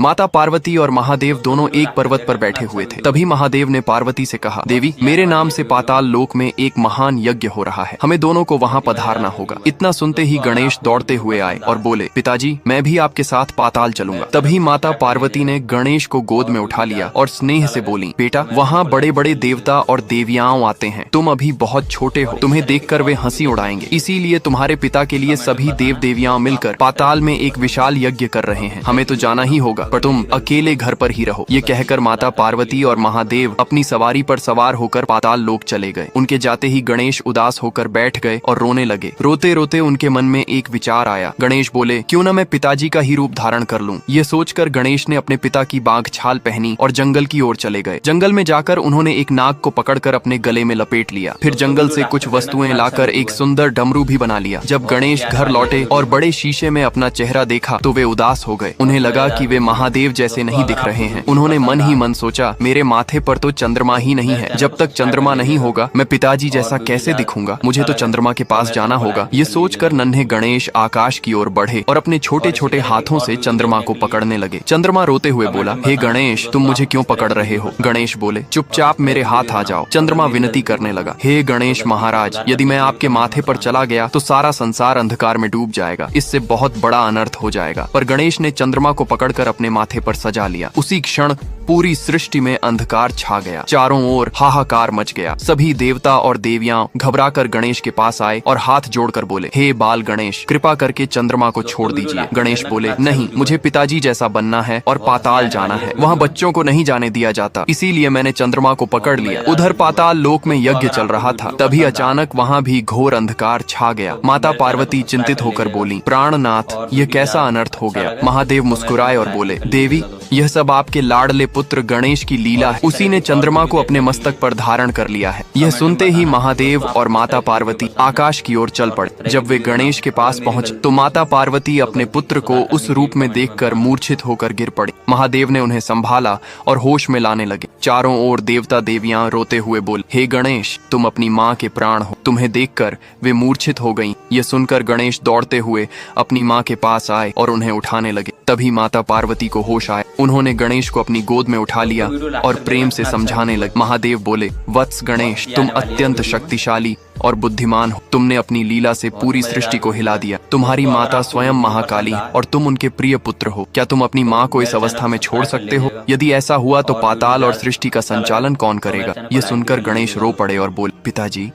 माता पार्वती और महादेव दोनों एक पर्वत पर बैठे हुए थे। तभी महादेव ने पार्वती से कहा, देवी, मेरे नाम से पाताल लोक में एक महान यज्ञ हो रहा है, हमें दोनों को वहाँ पधारना होगा। इतना सुनते ही गणेश दौड़ते हुए आए और बोले, पिताजी, मैं भी आपके साथ पाताल चलूंगा। तभी माता पार्वती ने गणेश को गोद में उठा लिया और स्नेह से बोली, बेटा, वहाँ बड़े बड़े देवता और देवियाओं आते हैं, तुम अभी बहुत छोटे हो, तुम्हें देखकर वे हंसी उड़ाएंगे, इसीलिए तुम्हारे पिता के लिए सभी देव देवियां मिलकर पाताल में एक विशाल यज्ञ कर रहे हैं, हमें तो जाना ही होगा, पर तुम अकेले घर पर ही रहो। ये कहकर माता पार्वती और महादेव अपनी सवारी पर सवार होकर पाताल लोक चले गए। उनके जाते ही गणेश उदास होकर बैठ गए और रोने लगे। रोते रोते उनके मन में एक विचार आया। गणेश बोले, क्यों न मैं पिताजी का ही रूप धारण कर लूं। ये सोचकर गणेश ने अपने पिता की बाघ छाल पहनी और जंगल की ओर चले गए। जंगल में जाकर उन्होंने एक नाग को पकड़कर अपने गले में लपेट लिया। फिर जंगल से कुछ वस्तुएं लाकर एक सुंदर डमरू भी बना लिया। जब गणेश घर लौटे और बड़े शीशे में अपना चेहरा देखा तो वे उदास हो गए। उन्हें लगा कि वे महादेव जैसे नहीं दिख रहे हैं। उन्होंने मन ही मन सोचा, मेरे माथे पर तो चंद्रमा ही नहीं है, जब तक चंद्रमा नहीं होगा मैं पिताजी जैसा कैसे दिखूंगा, मुझे तो चंद्रमा के पास जाना होगा। ये सोचकर नन्हे गणेश आकाश की ओर बढ़े और अपने छोटे छोटे हाथों से चंद्रमा को पकड़ने लगे। चंद्रमा रोते हुए बोला, हे गणेश, तुम मुझे क्यों पकड़ रहे हो। गणेश बोले, चुपचाप मेरे हाथ आ जाओ। चंद्रमा विनती करने लगा, हे गणेश महाराज, यदि मैं आपके माथे पर चला गया तो सारा संसार अंधकार में डूब जाएगा, इससे बहुत बड़ा अनर्थ हो जाएगा। पर गणेश ने चंद्रमा को पकड़कर अपने माथे पर सजा लिया। उसी क्षण पूरी सृष्टि में अंधकार छा गया। चारों ओर हाहाकार मच गया। सभी देवता और देवियां घबराकर गणेश के पास आए और हाथ जोड़कर बोले, हे बाल गणेश, कृपा करके चंद्रमा को छोड़ दीजिए। गणेश बोले, नहीं, मुझे पिताजी जैसा बनना है और पाताल जाना है, वहाँ बच्चों को नहीं जाने दिया जाता, इसीलिए मैंने चंद्रमा को पकड़ लिया। उधर पाताल लोक में यज्ञ चल रहा था। तभी अचानक वहाँ भी घोर अंधकार छा गया। माता पार्वती चिंतित होकर बोली, प्राणनाथ, यह कैसा अनर्थ हो गया। महादेव मुस्कुराए और बोले, देवी, यह सब आपके लाडले पुत्र गणेश की लीला है, उसी ने चंद्रमा को अपने मस्तक पर धारण कर लिया है। यह सुनते ही महादेव और माता पार्वती आकाश की ओर चल पड़े। जब वे गणेश के पास पहुंचे तो माता पार्वती अपने पुत्र को उस रूप में देखकर मूर्छित होकर गिर पड़ी। महादेव ने उन्हें संभाला और होश में लाने लगे। चारों ओर देवता देवियां रोते हुए बोले, हे गणेश, तुम अपनी माँ के प्राण हो। तुम्हें देखकर वे मूर्छित हो गईं। ये सुनकर गणेश दौड़ते हुए अपनी माँ के पास आए और उन्हें उठाने लगे। तभी माता पार्वती को होश आया। उन्होंने गणेश को अपनी गोद में उठा लिया और प्रेम से समझाने लगे। महादेव बोले, वत्स गणेश, तुम अत्यंत शक्तिशाली और बुद्धिमान हो। तुमने अपनी लीला से पूरी सृष्टि को हिला दिया। तुम्हारी माता स्वयं महाकाली है और तुम उनके प्रिय पुत्र हो। क्या तुम अपनी माँ को इस अवस्था में छोड़ सकते हो? यदि ऐसा हुआ तो पाताल और सृष्टि का संचालन कौन करेगा? ये सुनकर गणेश रो पड़े और बोले, पिताजी,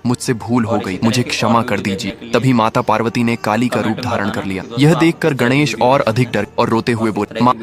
मुझसे भूल हो गई, मुझे क्षमा कर दीजिए। तभी माता पार्वती ने काली का रूप धारण कर लिया। यह देखकर गणेश और अधिक डर और रोते हुए बोले, माँ,